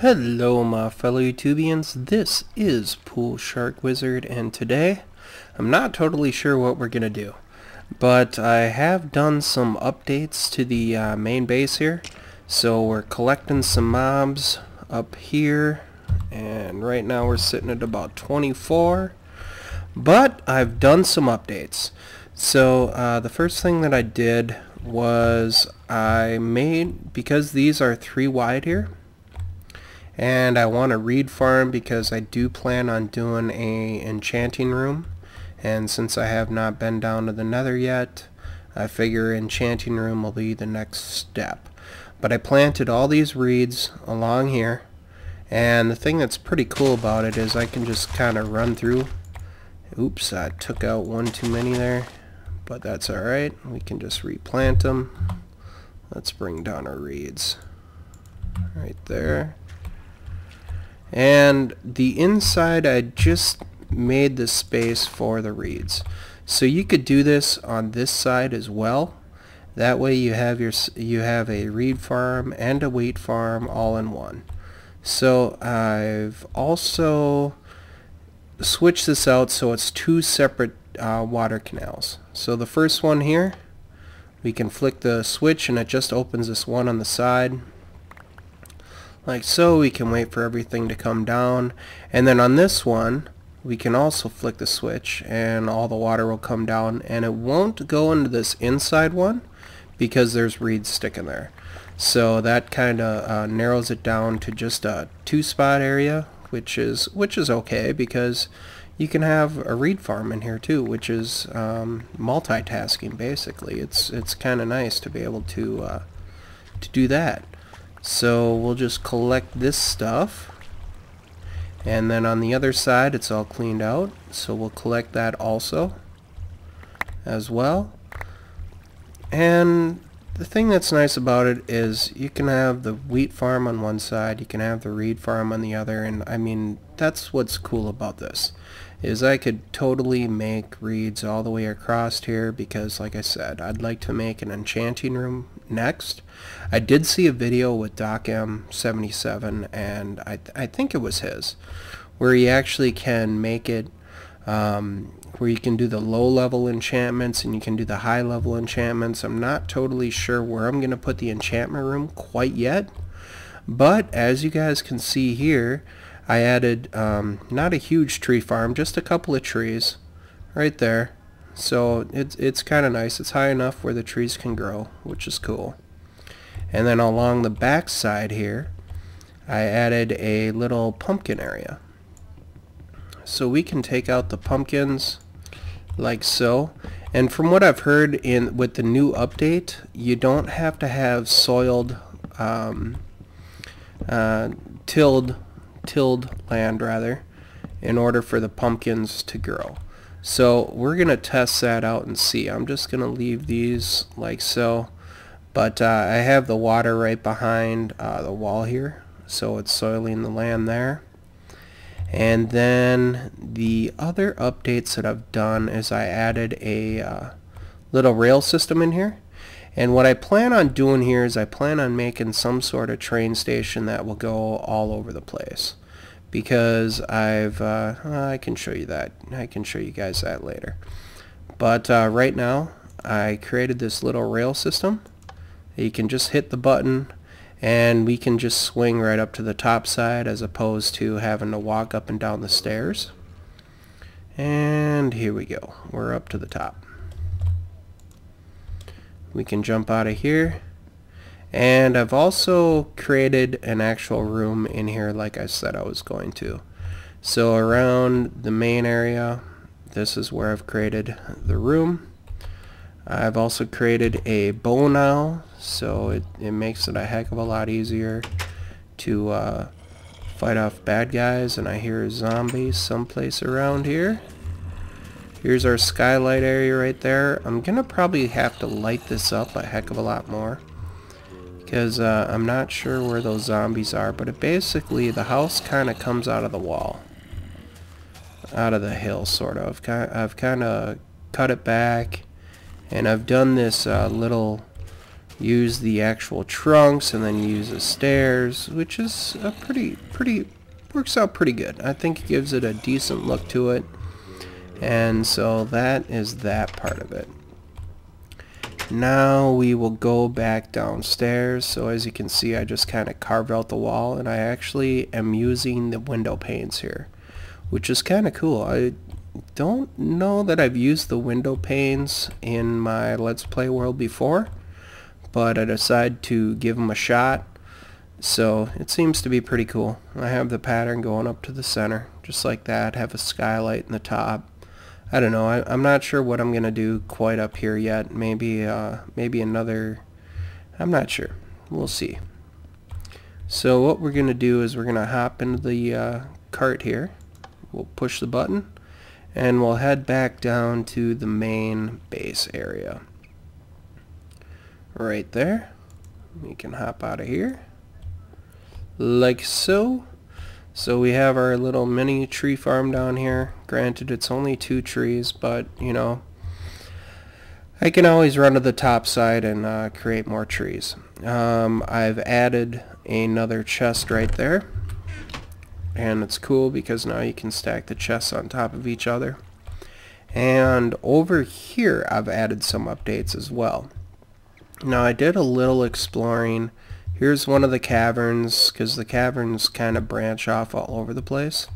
Hello my fellow YouTubians, this is PoolSharkWizard, and today I'm not totally sure what we're gonna do, but I have done some updates to the main base here. So we're collecting some mobs up here, and right now we're sitting at about 24, but I've done some updates. So the first thing that I did was I made, because these are 3 wide here, and I want a reed farm because I do plan on doing a enchanting room, and since I have not been down to the nether yet, I figure enchanting room will be the next step. But I planted all these reeds along here, and the thing that's pretty cool about it is I can just kind of run through. Oops, I took out one too many there, but that's alright. We can just replant them. Let's bring down our reeds right there. And the inside, I just made the space for the reeds. So you could do this on this side as well. That way you have a reed farm and a wheat farm all in one. So I've also switched this out so it's 2 separate water canals. So the first one here, we can flick the switch and it just opens this one on the side. Like so. We can wait for everything to come down, and then on this one we can also flick the switch and all the water will come down, and it won't go into this inside one because there's reeds sticking there. So that kind of narrows it down to just a 2-spot area, which is okay, because you can have a reed farm in here too, which is multitasking basically. It's kind of nice to be able to do that. So we'll just collect this stuff, and then on the other side it's all cleaned out, so we'll collect that also as well. And the thing that's nice about it is you can have the wheat farm on one side, you can have the reed farm on the other, and I mean that's what's cool about this, is I could totally make reeds all the way across here, because like I said, I'd like to make an enchanting room next. I did see a video with DocM77, and I think it was his, where he actually can make it where you can do the low level enchantments and you can do the high level enchantments. I'm not totally sure where I'm going to put the enchantment room quite yet, but as you guys can see here, I added not a huge tree farm, just a couple of trees right there. So it's kind of nice. It's high enough where the trees can grow, which is cool. And then along the back side here, I added a little pumpkin area. So we can take out the pumpkins like so. And from what I've heard with the new update, you don't have to have soiled tilled land rather in order for the pumpkins to grow. So we're gonna test that out and see. I'm just gonna leave these like so, but I have the water right behind the wall here, so it's soiling the land there. And then the other updates that I've done is I added a little rail system in here. And what I plan on doing here is I plan on making some sort of train station that will go all over the place, because I can show you that. I can show you guys that later. But right now I created this little rail system. You can just hit the button and we can just swing right up to the top side, as opposed to having to walk up and down the stairs. And here we go. We're up to the top. We can jump out of here, and I've also created an actual room in here like I said I was going to. So around the main area, this is where I've created the room. I've also created a bow now, so it makes it a heck of a lot easier to fight off bad guys. And I hear zombies someplace around here. Here's our skylight area right there. I'm gonna probably have to light this up a heck of a lot more, because I'm not sure where those zombies are, but it basically, the house kind of comes out of the wall, out of the hill sort of. I've kind of cut it back, and I've done this little use the actual trunks and then use the stairs, which is a pretty works out pretty good. I think it gives it a decent look to it. And so that is that part of it. Now we will go back downstairs. So as you can see, I just kind of carved out the wall, and I actually am using the window panes here, which is kind of cool. I don't know that I've used the window panes in my Let's Play world before, but I decided to give them a shot. So it seems to be pretty cool. I have the pattern going up to the center, just like that. Have a skylight in the top. I don't know. I'm not sure what I'm gonna do quite up here yet. Maybe another. I'm not sure. We'll see. So what we're gonna do is we're gonna hop into the cart here. We'll push the button, and we'll head back down to the main base area. Right there. We can hop out of here, like so. So we have our little mini tree farm down here. Granted, it's only 2 trees, but you know, I can always run to the top side and create more trees. I've added another chest right there, and it's cool because now you can stack the chests on top of each other. And over here I've added some updates as well. Now I did a little exploring. Here's one of the caverns, because the caverns kind of branch off all over the place.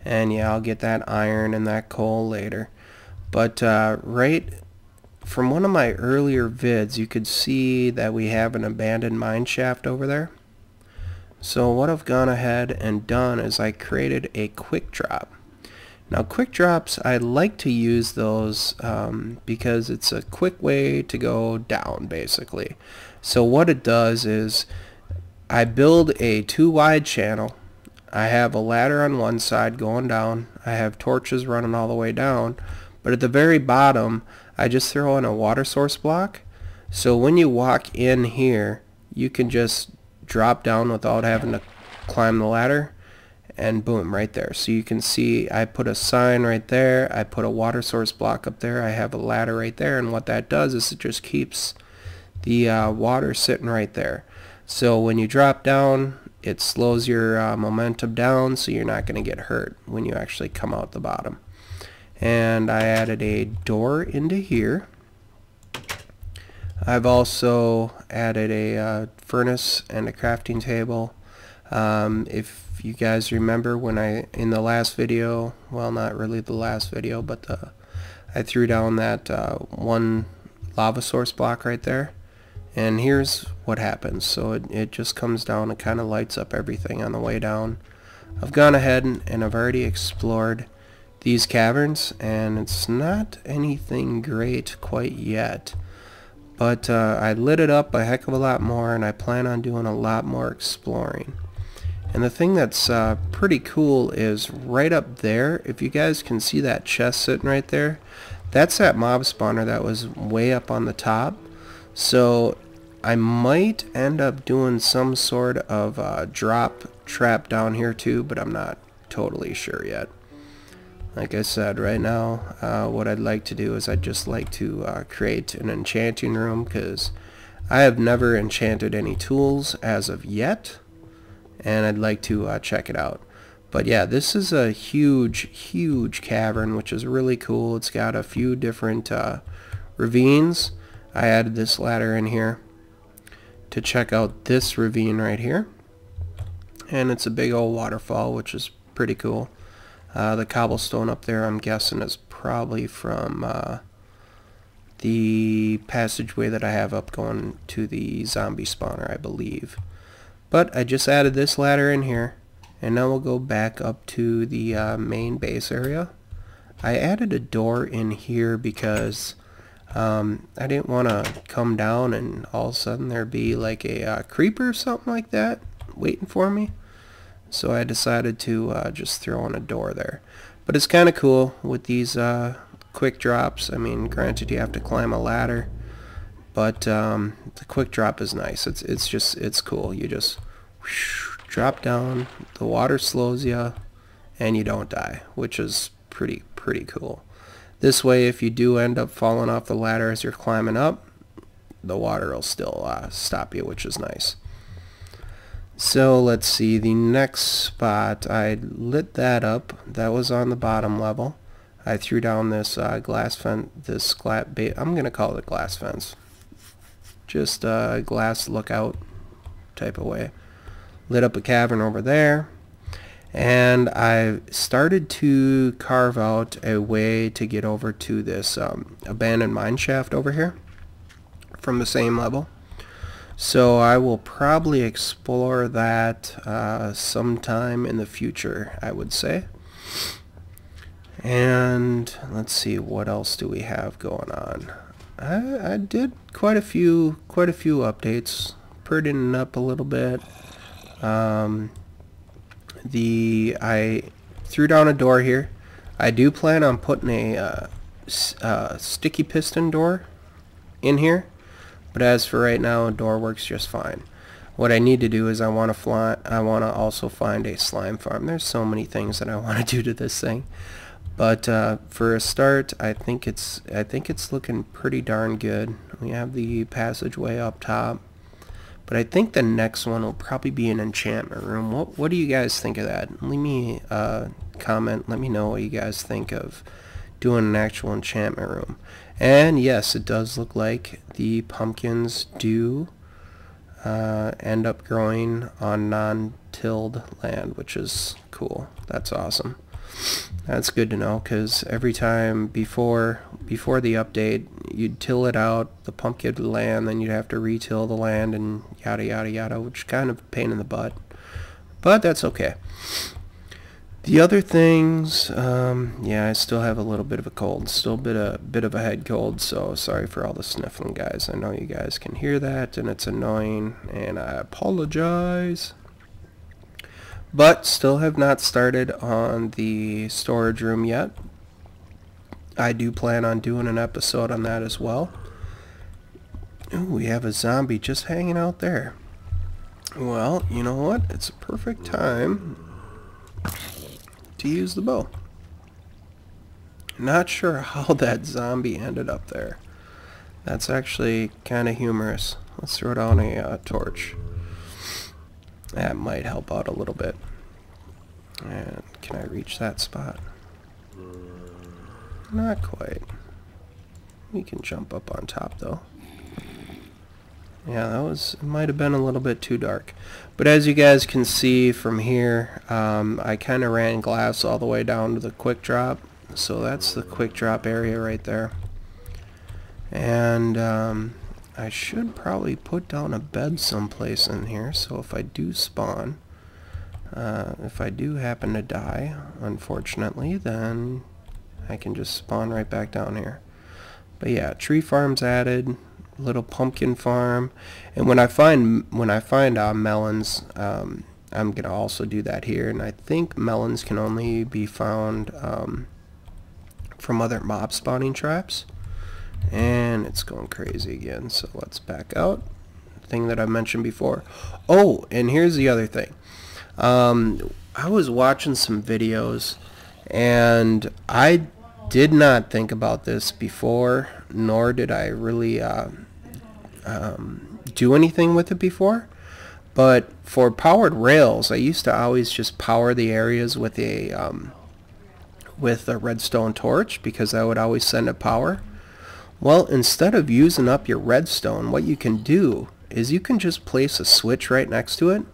And yeah, I'll get that iron and that coal later. But right from one of my earlier vids, you could see that we have an abandoned mine shaft over there. So what I've gone ahead and done is I created a quick drop. Now quick drops, I like to use those because it's a quick way to go down, basically. So what it does is I build a 2 wide channel. I have a ladder on one side going down. I have torches running all the way down. But at the very bottom, I just throw in a water source block. So when you walk in here, you can just drop down without having to climb the ladder. And boom, right there. So you can see I put a sign right there. I put a water source block up there. I have a ladder right there. And what that does is it just keeps the water sitting right there. So when you drop down, it slows your momentum down, so you're not going to get hurt when you actually come out the bottom. And I added a door into here. I've also added a furnace and a crafting table. If you guys remember when in the last video, well, not really the last video, but I threw down that one lava source block right there. And here's what happens. So it just comes down and kind of lights up everything on the way down. I've gone ahead and I've already explored these caverns, and it's not anything great quite yet. But I lit it up a heck of a lot more, and I plan on doing a lot more exploring. And the thing that's pretty cool is right up there, if you guys can see that chest sitting right there, that's that mob spawner that was way up on the top. So I might end up doing some sort of drop trap down here too, but I'm not totally sure yet. Like I said, right now what I'd like to do is I'd just like to create an enchanting room, because I have never enchanted any tools as of yet, and I'd like to check it out. But yeah, this is a huge cavern, which is really cool. It's got a few different ravines. I added this ladder in here to check out this ravine right here, and it's a big old waterfall, which is pretty cool. The cobblestone up there, I'm guessing, is probably from the passageway that I have up going to the zombie spawner, I believe. But I just added this ladder in here, and now we'll go back up to the main base area. I added a door in here because I didn't want to come down and all of a sudden there be like a creeper or something like that waiting for me. So I decided to just throw in a door there. But it's kind of cool with these quick drops. I mean, granted you have to climb a ladder, but the quick drop is nice. It's cool. You just whoosh, drop down, the water slows you, and you don't die, which is pretty cool. This way, if you do end up falling off the ladder as you're climbing up, the water will still stop you, which is nice. So let's see, the next spot, I lit that up. That was on the bottom level. I threw down this glass fence, I'm going to call it a glass fence. Just a glass lookout type of way. Lit up a cavern over there. And I started to carve out a way to get over to this abandoned mine shaft over here from the same level. So I will probably explore that sometime in the future, I would say. And let's see, what else do we have going on? I did quite a few updates, prettying up a little bit. I threw down a door here. I do plan on putting a sticky piston door in here, but as for right now, a door works just fine. What I need to do is I want to also find a slime farm. There's so many things that I want to do to this thing, but for a start, I think it's looking pretty darn good. We have the passageway up top. But I think the next one will probably be an enchantment room. What do you guys think of that? Leave me a comment. Let me know what you guys think of doing an actual enchantment room. And yes, it does look like the pumpkins do end up growing on non-tilled land, which is cool. That's awesome. That's good to know, because every time before the update, you'd till it out, the pumpkin would land, then you'd have to re-till the land, and yada yada yada, which is kind of a pain in the butt. But that's okay. The other things, yeah, I still have a little bit of a cold, still a bit of a head cold, so sorry for all the sniffling, guys. I know you guys can hear that, and it's annoying, and I apologize. But still have not started on the storage room yet. I do plan on doing an episode on that as well. Ooh, we have a zombie just hanging out there. Well, you know what? It's a perfect time to use the bow. Not sure how that zombie ended up there. That's actually kind of humorous. Let's throw down a torch. That might help out a little bit. And can I reach that spot? Not quite. We can jump up on top though. Yeah, it might have been a little bit too dark. But as you guys can see from here, I kind of ran glass all the way down to the quick drop. So that's the quick drop area right there. And I should probably put down a bed someplace in here, so if I do spawn, if I do happen to die, unfortunately, then I can just spawn right back down here. But yeah, tree farm's added, little pumpkin farm, and when I find melons, I'm gonna also do that here. And I think melons can only be found from other mob spawning traps. And it's going crazy again, so let's back out. Thing that I mentioned before. Oh, and here's the other thing. I was watching some videos, and I did not think about this before, nor did I really do anything with it before. But for powered rails, I used to always just power the areas with a redstone torch, because that would always send it power. Well, instead of using up your redstone, what you can do is you can just place a switch right next to it.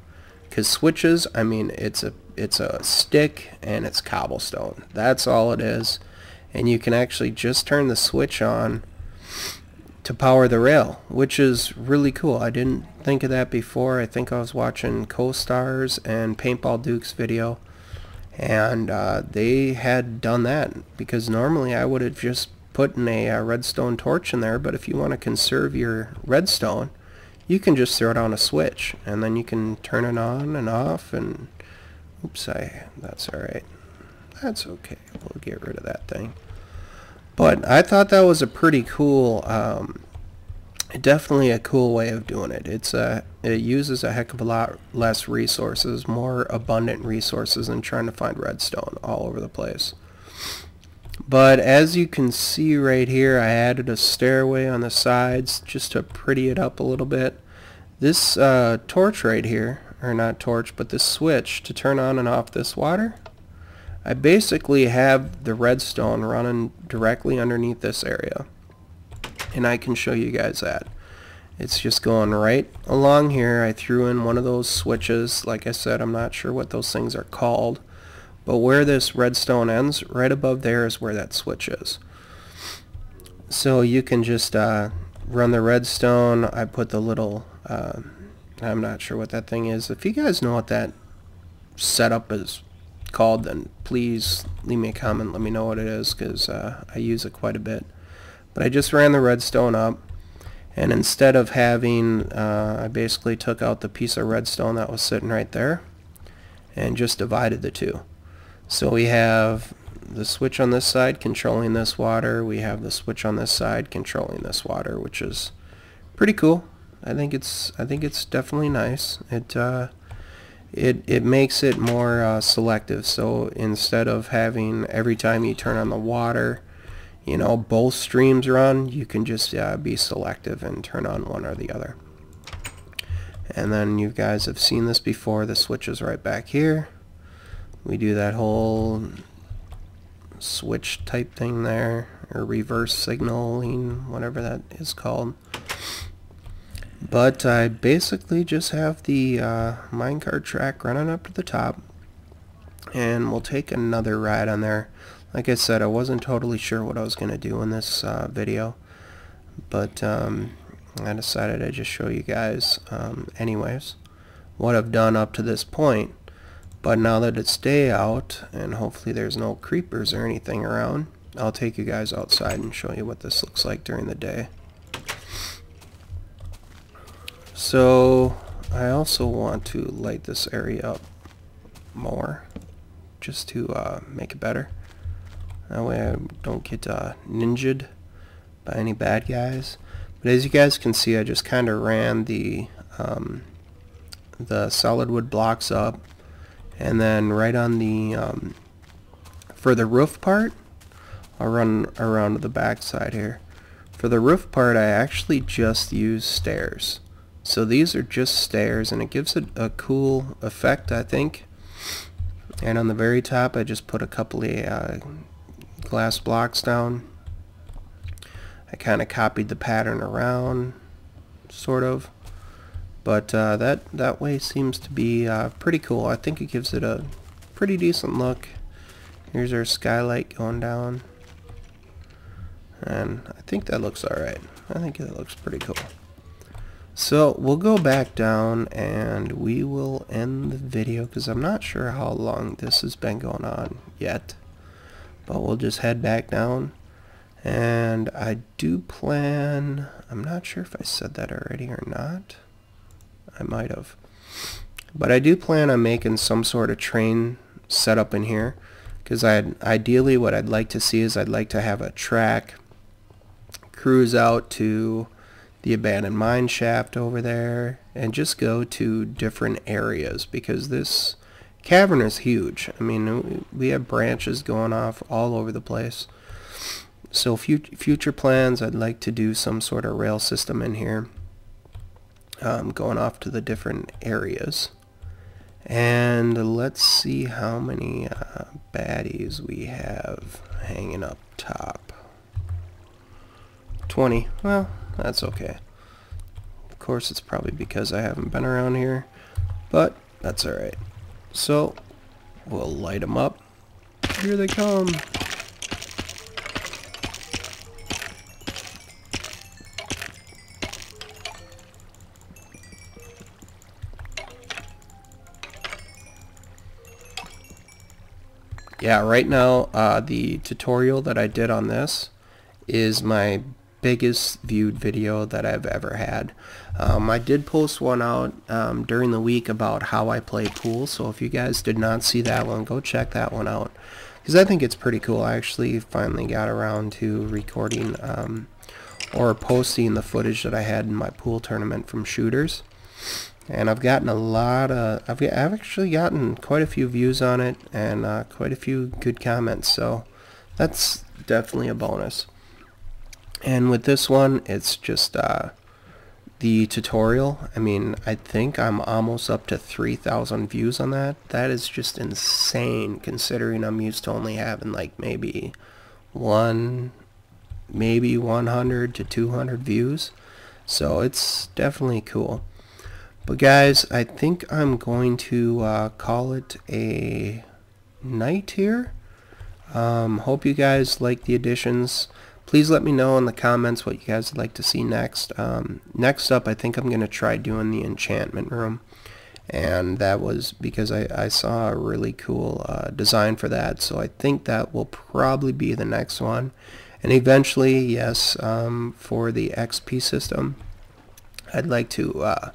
Because switches, I mean, it's a stick and it's cobblestone. That's all it is. And you can actually just turn the switch on to power the rail, which is really cool. I didn't think of that before. I think I was watching Coestar's and Paintball Duke's video, and they had done that, because normally I would have just put in a redstone torch in there. But if you want to conserve your redstone, you can just throw down a switch, and then you can turn it on and off. And oops, that's alright. That's okay. We'll get rid of that thing. But I thought that was a pretty cool, definitely a cool way of doing it. It uses a heck of a lot less resources, more abundant resources than trying to find redstone all over the place. But as you can see right here, I added a stairway on the sides just to pretty it up a little bit. This torch right here, or not torch, but this switch to turn on and off this water, I basically have the redstone running directly underneath this area. And I can show you guys that. It's just going right along here. I threw in one of those switches. Like I said, I'm not sure what those things are called. But where this redstone ends, right above there is where that switch is. So you can just run the redstone. I put the little, I'm not sure what that thing is. If you guys know what that setup is called, then please leave me a comment. Let me know what it is, because I use it quite a bit. But I just ran the redstone up. And instead of having, I basically took out the piece of redstone that was sitting right there and just divided the two. So we have the switch on this side controlling this water. We have the switch on this side controlling this water, which is pretty cool. I think it's definitely nice. It makes it more selective. So instead of having every time you turn on the water, you know, both streams run, you can just be selective and turn on one or the other. And then you guys have seen this before. The switch is right back here. We do that whole switch type thing there, or reverse signaling, whatever that is called. But I basically just have the minecart track running up to the top, and we'll take another ride on there. Like I said, I wasn't totally sure what I was going to do in this video, but I decided I'd just show you guys anyways what I've done up to this point. But now that it's day out, and hopefully there's no creepers or anything around, I'll take you guys outside and show you what this looks like during the day. So I also want to light this area up more, just to make it better. That way I don't get ninja'd by any bad guys. But as you guys can see, I just kind of ran the solid wood blocks up, and then right on the for the roof part, I'll run around to the back side here. For the roof part, I actually just use stairs. So these are just stairs, and it gives it a cool effect, I think. And on the very top, I just put a couple of glass blocks down. I kind of copied the pattern around, sort of. But that way seems to be pretty cool. I think it gives it a pretty decent look. Here's our skylight going down. And I think that looks alright. I think that looks pretty cool. So we'll go back down and we will end the video, because I'm not sure how long this has been going on yet. But we'll just head back down. And I do plan, I'm not sure if I said that already or not. I might have. But I do plan on making some sort of train setup in here, because ideally what I'd like to see is I'd like to have a track cruise out to the abandoned mine shaft over there and just go to different areas, because this cavern is huge. I mean, we have branches going off all over the place. So future plans, I'd like to do some sort of rail system in here, going off to the different areas. And let's see how many baddies we have hanging up top. 20. Well, that's okay. Of course, it's probably because I haven't been around here, but that's alright. So we'll light them up. Here they come. Yeah, right now the tutorial that I did on this is my biggest viewed video that I've ever had. I did post one out during the week about how I play pool, so if you guys did not see that one, go check that one out, because I think it's pretty cool. I actually finally got around to recording or posting the footage that I had in my pool tournament from shooters, and I've gotten a lot of, I've actually gotten quite a few views on it, and quite a few good comments, so that's definitely a bonus. And with this one, it's just the tutorial. I mean, I think I'm almost up to 3,000 views on that. That is just insane, considering I'm used to only having like maybe 100 to 200 views. So it's definitely cool. But guys, I think I'm going to call it a night here. Hope you guys like the additions. Please let me know in the comments what you guys would like to see next. Next up, I think I'm going to try doing the enchantment room. And that was because I saw a really cool design for that. So I think that will probably be the next one. And eventually, yes, for the XP system, I'd like to...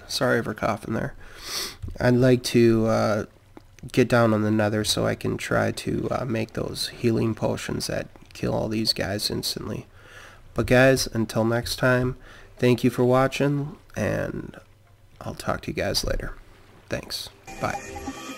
sorry for coughing there. I'd like to... get down on the nether so I can try to make those healing potions that kill all these guys instantly. But guys, until next time, thank you for watching, and I'll talk to you guys later. Thanks. Bye.